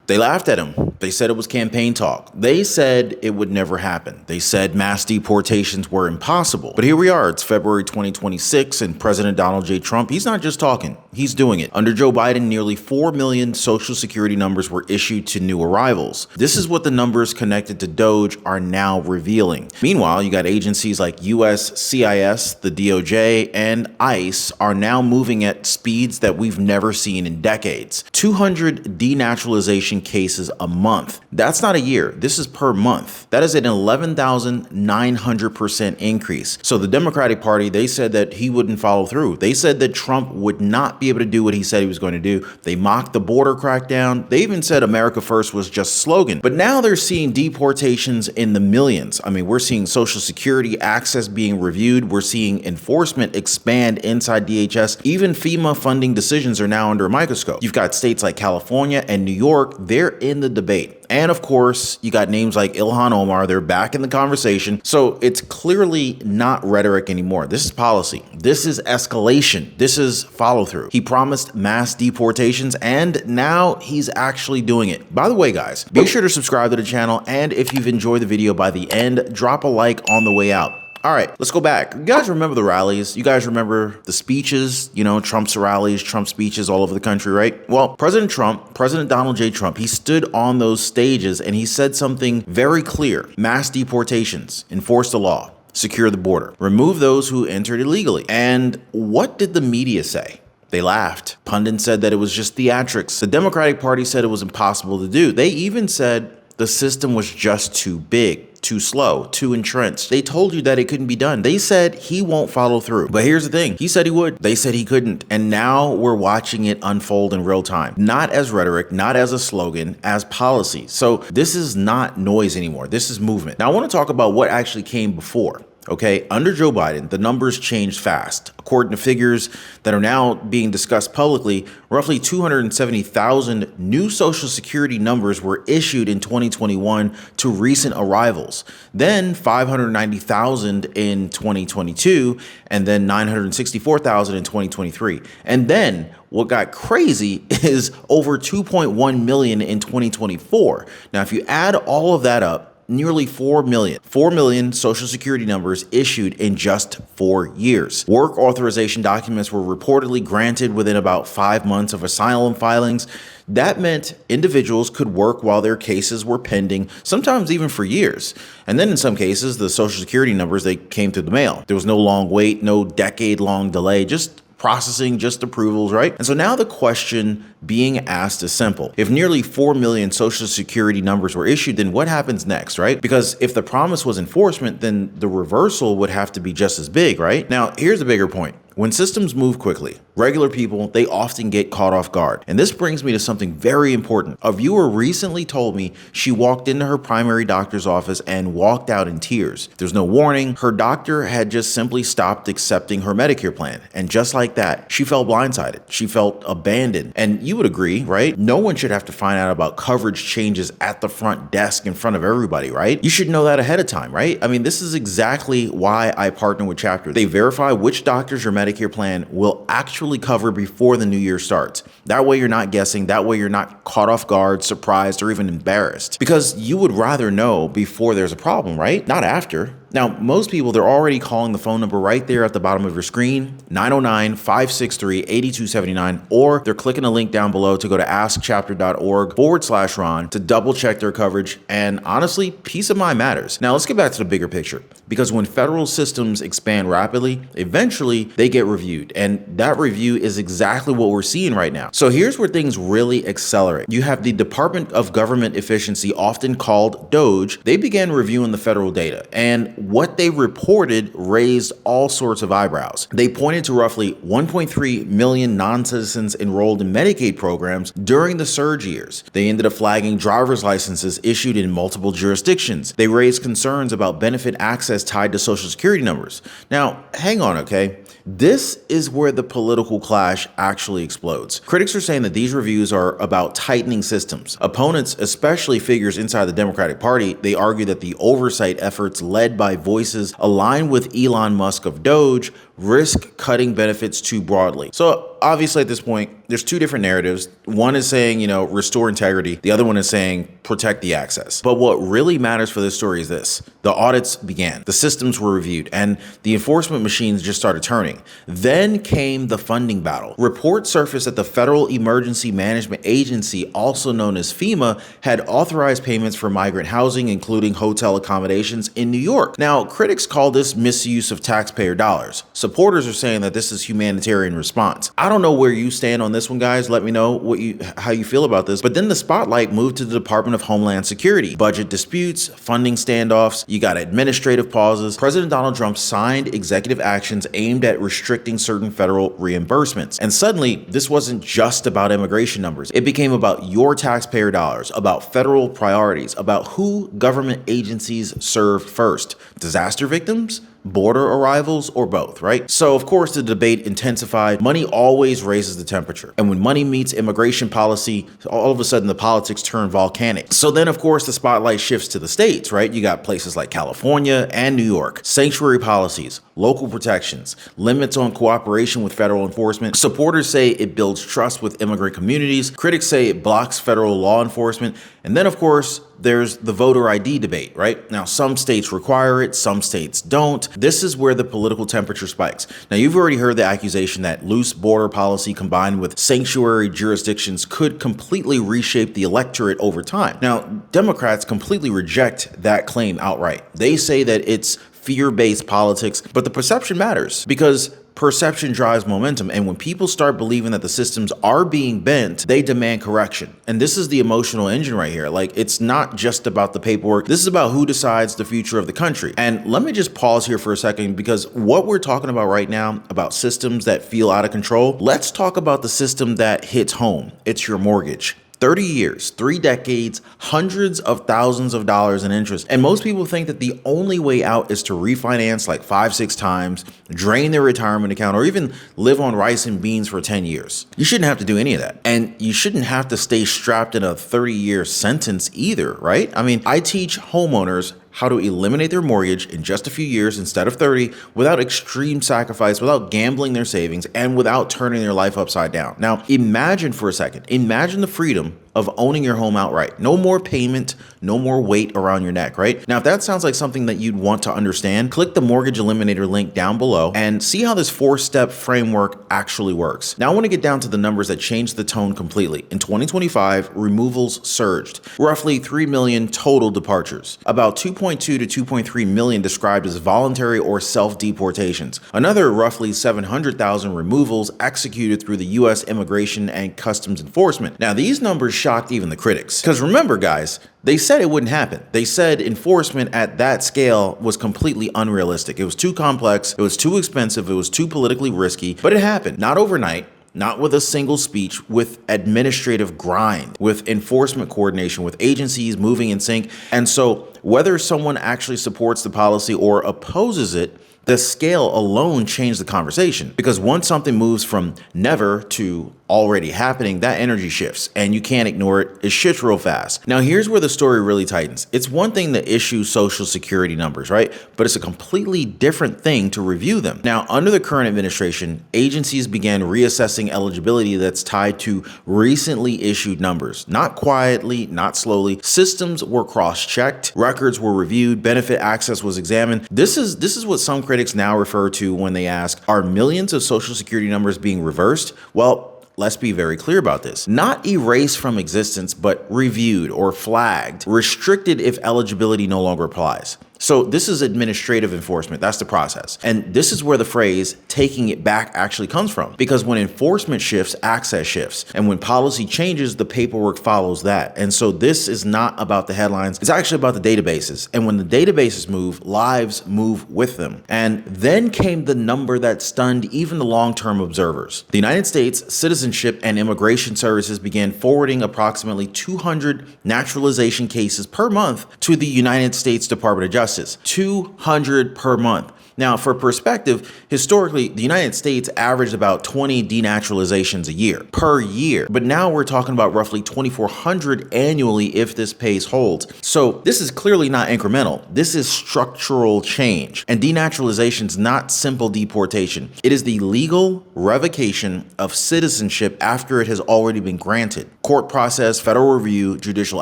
They laughed at him. They said it was campaign talk. They said it would never happen. They said mass deportations were impossible. But here we are. It's February 2026, and President Donald J. Trump, he's not just talking. He's doing it. Under Joe Biden, nearly 4 million Social Security numbers were issued to new arrivals. This is what the numbers connected to DOGE are now revealing. Meanwhile, you got agencies like USCIS, the DOJ, and ICE are now moving at speeds that we've never seen in decades. 200 denaturalization cases a month. That's not a year. This is per month. That is an 11,900% increase. So the Democratic Party, they said that he wouldn't follow through. They said that Trump would not be able to do what he said he was going to do. They mocked the border crackdown. They even said America First was just a slogan. But now they're seeing deportations in the millions. I mean, we're seeing Social Security access being reviewed. We're seeing enforcement expand inside DHS. Even FEMA funding decisions are now under a microscope. You've got states like California and New York. They're in the debate. And of course, you got names like Ilhan Omar. They're back in the conversation. So it's clearly not rhetoric anymore. This is policy. This is escalation. This is follow through. He promised mass deportations, and now he's actually doing it. By the way, guys, be sure to subscribe to the channel. And if you've enjoyed the video by the end, drop a like on the way out. All right, let's go back. You guys remember the rallies? You guys remember the speeches? You know, Trump's rallies, Trump speeches all over the country, right? Well, President Trump, President Donald J. Trump, he stood on those stages and he said something very clear. Mass deportations, enforce the law, secure the border, remove those who entered illegally. And what did the media say? They laughed. Pundits said that it was just theatrics. The Democratic Party said it was impossible to do. They even said the system was just too big, too slow, too entrenched. They told you that it couldn't be done. They said he won't follow through. But here's the thing. He said he would. They said he couldn't. And now we're watching it unfold in real time. Not as rhetoric, not as a slogan, as policy. So this is not noise anymore. This is movement. Now I want to talk about what actually came before. Okay, under Joe Biden, the numbers changed fast. According to figures that are now being discussed publicly, roughly 270,000 new Social Security numbers were issued in 2021 to recent arrivals. Then 590,000 in 2022, and then 964,000 in 2023. And then what got crazy is over 2.1 million in 2024. Now, if you add all of that up, nearly 4 million Social Security numbers issued in just 4 years. Work authorization documents were reportedly granted within about 5 months of asylum filings. That meant individuals could work while their cases were pending, sometimes even for years. And then in some cases, the Social Security numbers, they came through the mail. There was no long wait, no decade-long delay, just processing, just approvals, right? And so now the question being asked is simple. If nearly 4 million Social Security numbers were issued, then what happens next, right? Because if the promise was enforcement, then the reversal would have to be just as big, right? Now, here's the bigger point. When systems move quickly, regular people, they often get caught off guard. And this brings me to something very important. A viewer recently told me she walked into her primary doctor's office and walked out in tears. There's no warning. Her doctor had just simply stopped accepting her Medicare plan. And just like that, she felt blindsided. She felt abandoned. And you would agree, right? No one should have to find out about coverage changes at the front desk in front of everybody, right? You should know that ahead of time, right? I mean, this is exactly why I partner with Chapter. They verify which doctors your Medicare plan will actually cover before the new year starts. That way you're not guessing. That way you're not caught off guard, surprised, or even embarrassed. Because you would rather know before there's a problem, right? Not after. Now, most people, they're already calling the phone number right there at the bottom of your screen, 909-563-8279, or they're clicking a link down below to go to askchapter.org/Ron to double check their coverage. And honestly, peace of mind matters. Now, let's get back to the bigger picture, because when federal systems expand rapidly, eventually they get reviewed. And that review is exactly what we're seeing right now. So here's where things really accelerate. You have the Department of Government Efficiency, often called DOGE. They began reviewing the federal data, and what they reported raised all sorts of eyebrows. They pointed to roughly 1.3 million non-citizens enrolled in Medicaid programs during the surge years. They ended up flagging driver's licenses issued in multiple jurisdictions. They raised concerns about benefit access tied to Social Security numbers. Now, hang on, okay? This is where the political clash actually explodes. Critics are saying that these reviews are about tightening systems. Opponents, especially figures inside the Democratic Party, they argue that the oversight efforts led by voices aligned with Elon Musk of DOGE risk cutting benefits too broadly. So obviously at this point, there's two different narratives. One is saying, restore integrity. The other one is saying protect the access. But what really matters for this story is this. The audits began, the systems were reviewed, and the enforcement machines just started turning. Then came the funding battle. Reports surfaced that the Federal Emergency Management Agency, also known as FEMA, had authorized payments for migrant housing, including hotel accommodations in New York. Now, critics call this misuse of taxpayer dollars. Supporters are saying that this is humanitarian response. I don't know where you stand on this one, guys. Let me know how you feel about this. But then the spotlight moved to the Department of Homeland Security. Budget disputes, funding standoffs, you got administrative pauses. President Donald Trump signed executive actions aimed at restricting certain federal reimbursements. And suddenly, this wasn't just about immigration numbers. It became about your taxpayer dollars, about federal priorities, about who government agencies served first. Disaster victims? Border arrivals, or both, right? So of course the debate intensified. Money always raises the temperature. And when money meets immigration policy, all of a sudden the politics turn volcanic. So then of course the spotlight shifts to the states, right? You got places like California and New York. Sanctuary policies, local protections, limits on cooperation with federal enforcement. Supporters say it builds trust with immigrant communities. Critics say it blocks federal law enforcement. And then of course, there's the voter ID debate, right? Now, some states require it, some states don't. This is where the political temperature spikes. Now, you've already heard the accusation that loose border policy combined with sanctuary jurisdictions could completely reshape the electorate over time. Now, Democrats completely reject that claim outright. They say that it's fear-based politics, but the perception matters because perception drives momentum, and when people start believing that the systems are being bent, they demand correction. And this is the emotional engine right here. Like, it's not just about the paperwork. This is about who decides the future of the country. And let me just pause here for a second, because what we're talking about right now, about systems that feel out of control, let's talk about the system that hits home. It's your mortgage. 30 years, 3 decades, hundreds of thousands of dollars in interest. And most people think that the only way out is to refinance like 5-6 times, drain their retirement account, or even live on rice and beans for 10 years. You shouldn't have to do any of that. And you shouldn't have to stay strapped in a 30-year sentence either, right? I mean, I teach homeowners how to eliminate their mortgage in just a few years instead of 30 without extreme sacrifice, without gambling their savings, and without turning their life upside down. Now, imagine for a second, imagine the freedom of owning your home outright. No more payment, no more weight around your neck, right? Now, if that sounds like something that you'd want to understand, click the Mortgage Eliminator link down below and see how this 4-step framework actually works. Now, I want to get down to the numbers that changed the tone completely. In 2025, removals surged, roughly 3 million total departures, about 2.2 to 2.3 million described as voluntary or self-deportations, another roughly 700,000 removals executed through the U.S. Immigration and Customs Enforcement. Now, these numbers shocked even the critics. Because remember, guys, they said it wouldn't happen. They said enforcement at that scale was completely unrealistic. It was too complex, it was too expensive, it was too politically risky, but it happened. Not overnight, not with a single speech, with administrative grind, with enforcement coordination, with agencies moving in sync. And so whether someone actually supports the policy or opposes it, the scale alone changed the conversation, because once something moves from never to already happening, that energy shifts and you can't ignore it. It shifts real fast. Now, here's where the story really tightens. It's one thing to issue social security numbers, right? But it's a completely different thing to review them. Now, under the current administration, agencies began reassessing eligibility that's tied to recently issued numbers. Not quietly, not slowly. Systems were cross-checked, records were reviewed, benefit access was examined. This is what some critics now refer to when they ask, are millions of social security numbers being reversed? Well, let's be very clear about this. Not erased from existence, but reviewed or flagged, restricted if eligibility no longer applies. So this is administrative enforcement. That's the process. And this is where the phrase taking it back actually comes from. Because when enforcement shifts, access shifts. And when policy changes, the paperwork follows that. And so this is not about the headlines. It's actually about the databases. And when the databases move, lives move with them. And then came the number that stunned even the long-term observers. The United States Citizenship and Immigration Services began forwarding approximately 200 naturalization cases per month to the United States Department of Justice. justice, 200 per month. Now, for perspective, historically, the United States averaged about 20 denaturalizations a year, per year. But now we're talking about roughly 2,400 annually if this pace holds. So this is clearly not incremental. This is structural change. And denaturalization is not simple deportation. It is the legal revocation of citizenship after it has already been granted. Court process, federal review, judicial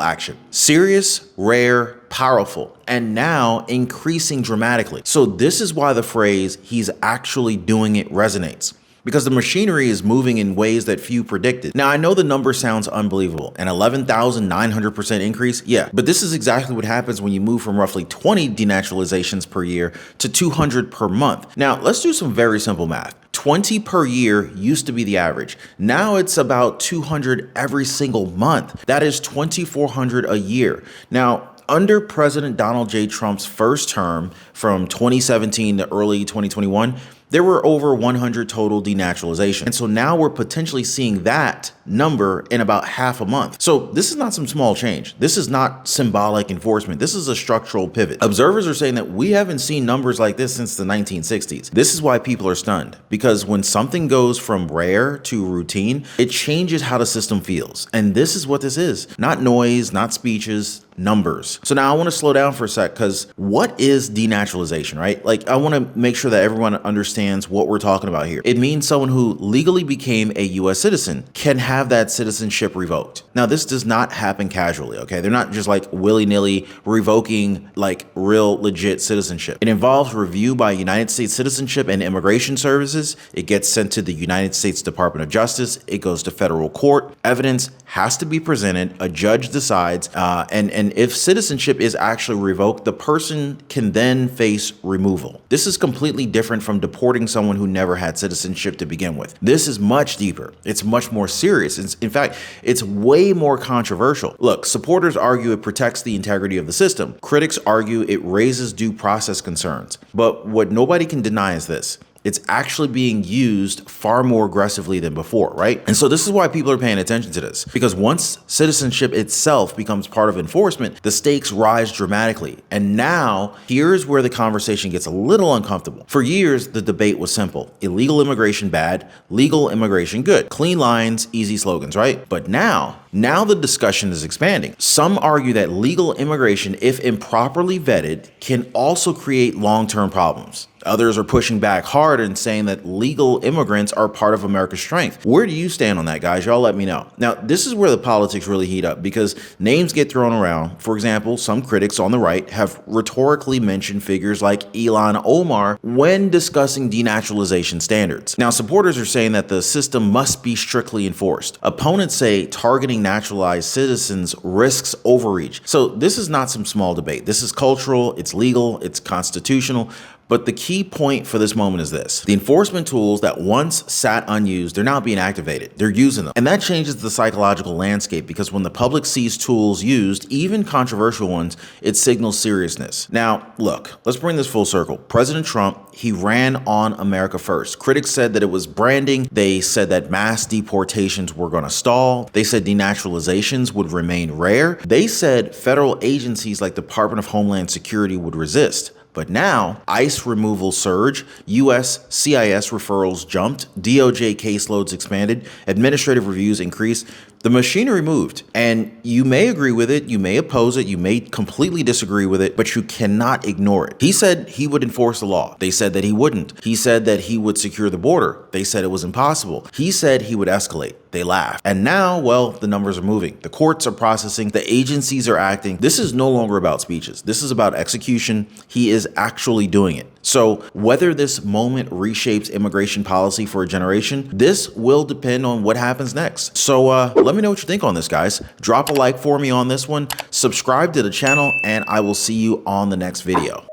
action. Serious, rare, powerful, and now increasing dramatically. So this is why the phrase "he's actually doing it" resonates, because the machinery is moving in ways that few predicted. Now, I know the number sounds unbelievable, an 11,900% increase. Yeah, but this is exactly what happens when you move from roughly 20 denaturalizations per year to 200 per month. Now, let's do some very simple math. 20 per year used to be the average. Now it's about 200 every single month. That is 2,400 a year. Now, under President Donald J. Trump's first term from 2017 to early 2021, there were over 100 total denaturalizations. And so now we're potentially seeing that number in about half a month. So this is not some small change. This is not symbolic enforcement. This is a structural pivot. Observers are saying that we haven't seen numbers like this since the 1960s. This is why people are stunned, because when something goes from rare to routine, it changes how the system feels. And this is what this is. Not noise, not speeches, numbers. So now I want to slow down for a sec, because what is denaturalization, right? Like, I want to make sure that everyone understands what we're talking about here. It means someone who legally became a US citizen can have that citizenship revoked. Now, this does not happen casually, okay? They're not just like willy-nilly revoking like real legit citizenship. It involves review by United States Citizenship and Immigration Services. It gets sent to the United States Department of Justice. It goes to federal court. Evidence has to be presented. A judge decides, and if citizenship is actually revoked, the person can then face removal. This is completely different from deporting someone who never had citizenship to begin with. This is much deeper. It's much more serious. In fact, it's way more controversial. Look, supporters argue it protects the integrity of the system. Critics argue it raises due process concerns. But what nobody can deny is this: it's actually being used far more aggressively than before, right? And so this is why people are paying attention to this, because once citizenship itself becomes part of enforcement, the stakes rise dramatically. And now here's where the conversation gets a little uncomfortable. For years, the debate was simple: illegal immigration bad, legal immigration good. Clean lines, easy slogans, right? But now the discussion is expanding. Some argue that legal immigration, if improperly vetted, can also create long-term problems. Others are pushing back hard and saying that legal immigrants are part of America's strength. Where do you stand on that, guys? Y'all let me know. Now, this is where the politics really heat up, because names get thrown around. For example, some critics on the right have rhetorically mentioned figures like Ilhan Omar when discussing denaturalization standards. Now, supporters are saying that the system must be strictly enforced. Opponents say targeting naturalized citizens risks overreach. So this is not some small debate. This is cultural, it's legal, it's constitutional. But the key point for this moment is this: the enforcement tools that once sat unused, they're now being activated. They're using them. And that changes the psychological landscape, because when the public sees tools used, even controversial ones, it signals seriousness. Now, look, let's bring this full circle. President Trump, he ran on America First. Critics said that it was branding. They said that mass deportations were going to stall. They said denaturalizations would remain rare. They said federal agencies like the Department of Homeland Security would resist. But now, ICE removal surged, US CIS referrals jumped, DOJ caseloads expanded, administrative reviews increased. The machinery moved, and you may agree with it, you may oppose it, you may completely disagree with it, but you cannot ignore it. He said he would enforce the law. They said that he wouldn't. He said that he would secure the border. They said it was impossible. He said he would escalate. They laughed. And now, well, the numbers are moving. The courts are processing. The agencies are acting. This is no longer about speeches. This is about execution. He is actually doing it. So whether this moment reshapes immigration policy for a generation, this will depend on what happens next. So let me know what you think on this, guys. Drop a like for me on this one, subscribe to the channel, and I will see you on the next video.